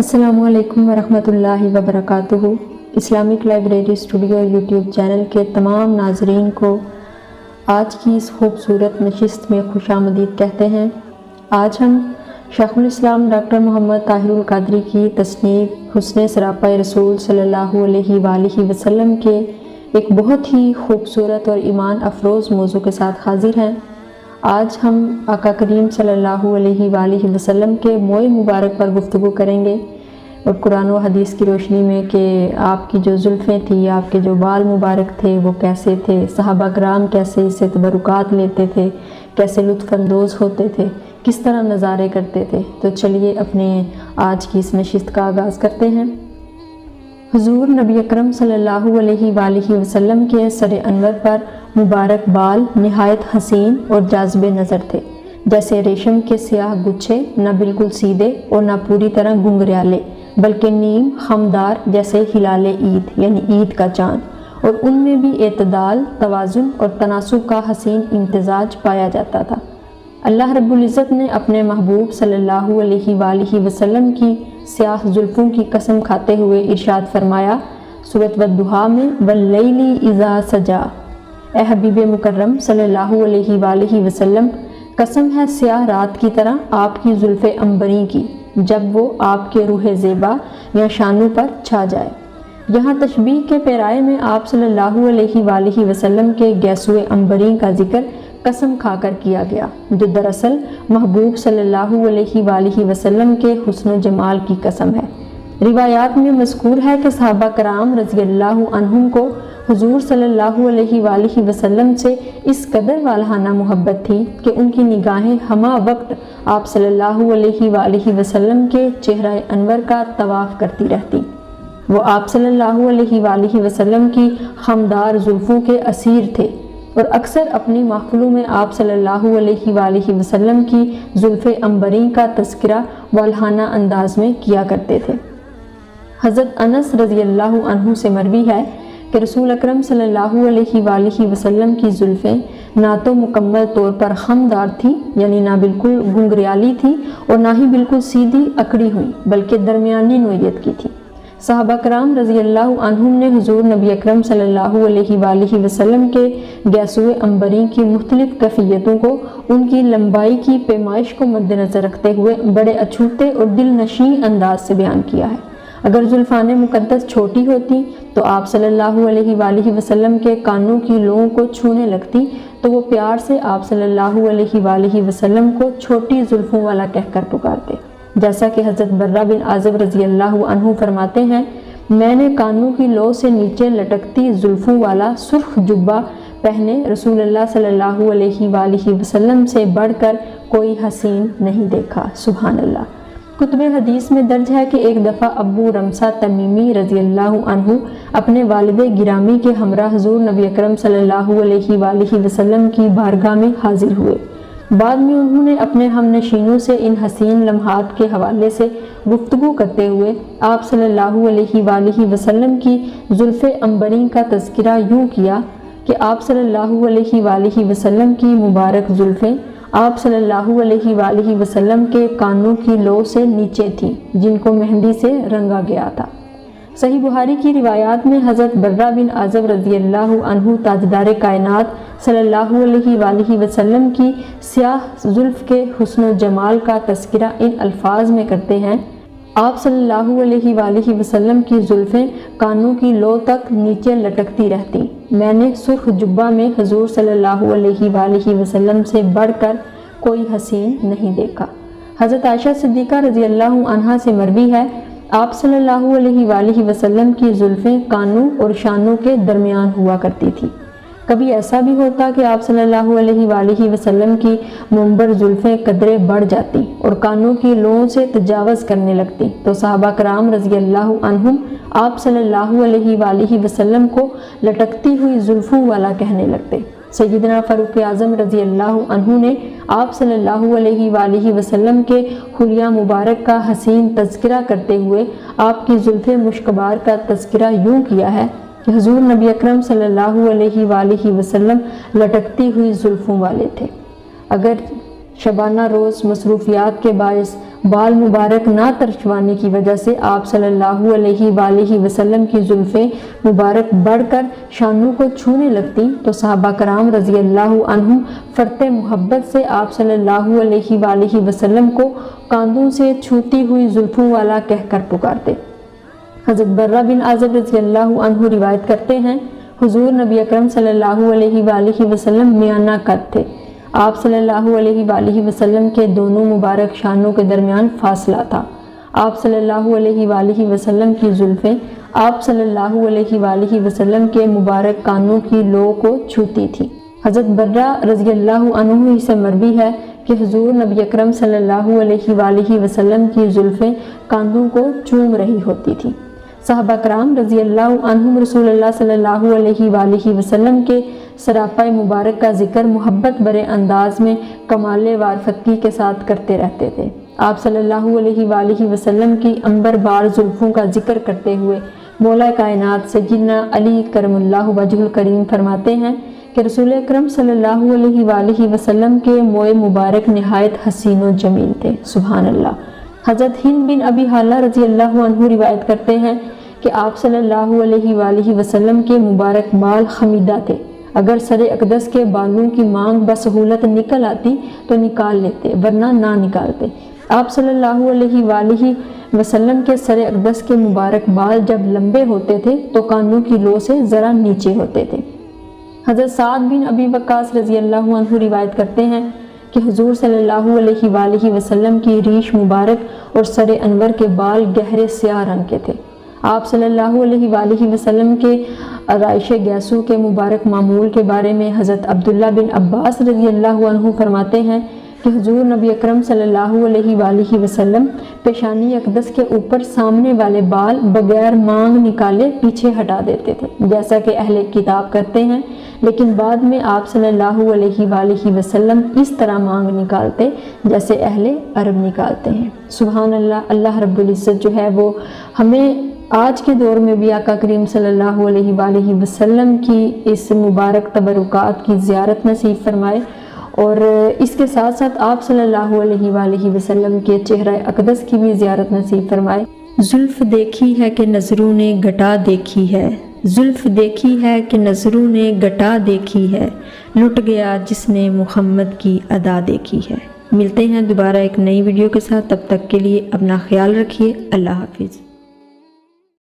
السلام علیکم ورحمۃ اللہ وبرکاتہ۔ Islamic library studio YouTube channel کے تمام ناظرین کو آج کی اس خوبصورت نشست میں خوش آمدید کہتے ہیں۔ آج ہم شیخ الاسلام ڈاکٹر محمد طاہر القادری کی تصنیف حسن سراپا رسول صلی اللہ علیہ وآلہ وسلم کے ایک بہت ہی خوبصورت اور ایمان افروز موضوع کے ساتھ حاضر ہیں۔ آج ہم آقا کریم صلی اللہ علیہ وآلہ وسلم کے موئے مبارک پر گفتگو کریں گے اور قرآن و حدیث کی روشنی میں کہ آپ کی جو زلفیں تھیں، آپ کے جو بال مبارک تھے وہ کیسے تھے، صحابہ کرام کیسے اس سے تبرکات لیتے تھے، کیسے لطف اندوز ہوتے تھے، کس طرح نظارے کرتے تھے۔ تو چلیے اپنے آج کی اس نشست کا آغاز کرتے ہیں۔ حضور نبی اکرم صلی اللہ علیہ وآلہ وسلم کے سر انور پر مبارک بال نہایت حسین اور جاذب نظر تھے، جیسے ریشم کے سیاہ گچھے، نہ بالکل سیدھے اور نہ پوری طرح گنگریالے، بلکہ نیم خمدار جیسے ہلال عید یعنی عید کا چاند، اور ان میں بھی اعتدال، توازن اور تناسب کا حسین امتزاج پایا جاتا تھا۔ اللہ رب العزت نے اپنے محبوب صلی اللہ علیہ وآلہ وسلم کی سیاہ زلفوں کی قسم کھاتے ہوئے ارشاد فرمایا سورۃ والضحیٰ میں واللیل اذا سجا، اے حبیب مکرم صلی اللہ علیہ وآلہ وسلم، قسم ہے سیاہ رات کی طرح آپ کی زلف عنبری کی جب وہ آپ کے روح زیبا یا شانوں پر چھا جائے۔ یہاں تشبیہ کے پیرائے میں آپ صلی اللہ علیہ وآلہ وسلم کے گیسو عنبری کا ذکر قسم کھا کر کیا گیا، جو دراصل محبوب صلی اللہ علیہ وآلہ وسلم کے حسن و جمال کی قسم ہے۔ روایات میں مذکور ہے کہ صحابہ کرام رضی اللہ عنہم کو حضور صلی اللہ علیہ وآلہ وسلم سے اس قدر والہانہ محبت تھی کہ ان کی نگاہیں ہمہ وقت آپ صلی اللہ علیہ وآلہ وسلم کے چہرہ انور کا طواف کرتی رہتی۔ وہ آپ صلی اللہ علیہ وآلہ وسلم کی خمدار زلفوں کے اسیر تھے اور اکثر اپنی محفلوں میں آپ صلی اللہ علیہ وآلہ وسلم کی زلف عنبری کا تذکرہ والہانہ انداز میں کیا کرتے تھے۔ حضرت انس رضی اللہ عنہ سے مروی ہے کہ رسول اکرم صلی اللہ علیہ وآلہ وسلم کی زلفیں نہ تو مکمل طور پر خمدار تھیں، یعنی نہ بالکل گنگریالی تھیں اور نہ ہی بالکل سیدھی اکڑی ہوئی، بلکہ درمیانی نوعیت کی تھیں۔ صحابہ کرام رضی اللہ عنہم نے حضور نبی اکرم صلی اللہ علیہ وآلہ وسلم کے گیسو عنبری کی مختلف کیفیتوں کو ان کی لمبائی کی پیمائش کو مد نظر رکھتے ہوئے بڑے اچھوتے اور دل نشین انداز سے بیان کیا ہے۔ اگر زلفان مقدس چھوٹی ہوتی تو آپ صلی اللہ علیہ وآلہ وسلم کے کانوں کی لوؤں کو چھونے لگتی تو وہ پیار سے آپ صلی اللہ علیہ وآلہ وسلم کو چھوٹی زلفوں والا کہہ کر پکارتے، جیسا کہ حضرت برہ بن عازب رضی اللہ عنہ فرماتے ہیں، میں نے کانوں کی لو سے نیچے لٹکتی زلفوں والا سرخ جبہ پہنے رسول اللہ صلی اللہ علیہ وآلہ وسلم سے بڑھ کر کوئی حسین نہیں دیکھا۔ سبحان اللہ۔ کتب حدیث میں درج ہے کہ ایک دفعہ ابو رمسہ تمیمی رضی اللہ عنہ اپنے والد گرامی کے ہمراہ حضور نبی اکرم صلی اللہ علیہ وآلہ وسلم کی بارگاہ میں حاضر ہوئے۔ بعد میں انہوں نے اپنے ہم نشینوں سے ان حسین لمحات کے حوالے سے گفتگو کرتے ہوئے آپ صلی اللہ علیہ وآلہ وسلم کی زلف عنبری کا تذکرہ یوں کیا کہ آپ صلی اللہ علیہ وآلہ وسلم کی مبارک زلفیں آپ صلی اللہ علیہ وآلہ وسلم کے کانوں کی لو سے نیچے تھیں، جن کو مہندی سے رنگا گیا تھا۔ صحیح بخاری کی روایات میں حضرت برہ بن عازب رضی اللہ عنہ تاجدار کائنات صلی اللہ علیہ وآلہ وسلم کی سیاہ زلف کے حسن و جمال کا تذکرہ ان الفاظ میں کرتے ہیں، آپ صلی اللہ علیہ وآلہ وسلم کی زلفیں کانوں کی لو تک نیچے لٹکتی رہتی، میں نے سرخ جبہ میں حضور صلی اللہ علیہ وآلہ وسلم سے بڑھ کر کوئی حسین نہیں دیکھا۔ حضرت عائشہ صدیقہ رضی اللہ عنہا سے مروی ہے، آپ صلی اللہ علیہ وآلہ وسلم کی زلفیں کانوں اور شانوں کے درمیان ہوا کرتی تھی۔ کبھی ایسا بھی ہوتا کہ آپ صلی اللہ علیہ وآلہ وسلم کی منبر زلفیں قدرے بڑھ جاتی اور کانوں کی لوؤں سے تجاوز کرنے لگتی تو صحابہ کرام رضی اللہ عنہم آپ صلی اللہ علیہ وآلہ وسلم کو لٹکتی ہوئی زلفوں والا کہنے لگتے۔ سیدنا فاروق اعظم رضی اللہ عنہ نے آپ صلی اللہ علیہ وآلہ وسلم کے حلیہ مبارک کا حسین تذکرہ کرتے ہوئے آپ کی زلف مشکبار کا تذکرہ یوں کیا ہے کہ حضور نبی اکرم صلی اللہ علیہ وآلہ وسلم لٹکتی ہوئی زلفوں والے تھے۔ اگر شبانہ روز مصروفیات کے باعث بال مبارک نہ ترشوانے کی وجہ سے آپ صلی اللہ علیہ وآلہ وسلم کی زلفیں مبارک بڑھ کر شانوں کو چھونے لگتی تو صحابہ کرام رضی اللہ عنہم فرط محبت سے آپ صلی اللہ علیہ وآلہ وسلم کو کاندھوں سے چھوتی ہوئی زلفوں والا کہہ کر پکارتے۔ حضرت برہ بن عازب رضی اللہ عنہ روایت کرتے ہیں، حضور نبی اکرم صلی اللہ علیہ وآلہ وسلم میانہ قد تھے۔ آپ صلی اللہ علیہ وآلہ وسلم کے دونوں مبارک شانوں کے درمیان فاصلہ تھا۔ آپ صلی اللہ علیہ وآلہ وسلم کی زلفیں آپ صلی اللہ علیہ وآلہ وسلم کے مبارک کانوں کی لو کو چھوتی تھی۔ حضرت برہ رضی اللہ عنہ ہی سے مروی ہے کہ حضور نبی اکرم صلی اللہ علیہ وآلہ وسلم کی زلفیں کاندھوں کو چوم رہی ہوتی تھی۔ صحابہ کرام رضی اللہ عنہم رسول اللہ صلی اللہ علیہ وآلہ وسلم کے سراپا مبارک کا ذکر محبت برے انداز میں کمال وارفتگی کے ساتھ کرتے رہتے تھے۔ آپ صلی اللہ علیہ وآلہ وسلم کی عنبر بار زلفوں کا ذکر کرتے ہوئے مولا کائنات سیدنا علی کرم اللہ وجہ الکریم فرماتے ہیں کہ رسول اکرم صلی اللہ علیہ وآلہ وسلم کے موئے مبارک نہایت حسین و جمیل تھے۔ سبحان اللہ۔ حضرت ہند بن ابی حالہ رضی اللہ عنہ روایت کرتے ہیں کہ آپ صلی اللہ علیہ وآلہ وسلم کے مبارک بال خمیدہ تھے۔ اگر سر اقدس کے بالوں کی مانگ بسہولت نکل آتی تو نکال لیتے، ورنہ نہ نکالتے۔ آپ صلی اللہ علیہ وآلہ وسلم کے سر اقدس کے مبارک بال جب لمبے ہوتے تھے تو کانوں کی لو سے ذرا نیچے ہوتے تھے۔ حضرت سعد بن ابی وقاص رضی اللہ عنہ روایت کرتے ہیں کہ حضور صلی اللہ علیہ وآلہ وسلم کی ریش مبارک اور سر انور کے بال گہرے سیاہ رنگ کے تھے۔ آپ صلی اللہ علیہ وآلہ وسلم کے آرائش گیسو کے مبارک معمول کے بارے میں حضرت عبداللہ بن عباس رضی اللہ عنہ فرماتے ہیں کہ حضور نبی اکرم صلی اللہ علیہ وآلہ وسلم پیشانی اقدس کے اوپر سامنے والے بال بغیر مانگ نکالے پیچھے ہٹا دیتے تھے، جیسا کہ اہل کتاب کرتے ہیں، لیکن بعد میں آپ صلی اللہ علیہ وآلہ وسلم اس طرح مانگ نکالتے جیسے اہل عرب نکالتے ہیں۔ سبحان اللہ۔ اللہ رب العزت جو ہے وہ ہمیں آج کے دور میں بھی آقا کریم صلی اللہ علیہ وآلہ وسلم کی اس مبارک تبرکات کی زیارت نصیب فرمائے، اور اس کے ساتھ ساتھ آپ صلی اللہ علیہ وآلہ وسلم کے چہرہ اقدس کی بھی زیارت نصیب فرمائے۔ زلف دیکھی ہے کہ نظروں نے گٹا دیکھی ہے، زلف دیکھی ہے کہ نظروں نے گٹا دیکھی ہے، لٹ گیا جس نے محمد کی ادا دیکھی ہے۔ ملتے ہیں دوبارہ ایک نئی ویڈیو کے ساتھ، تب تک کے لیے اپنا خیال رکھیے۔ اللہ حافظ۔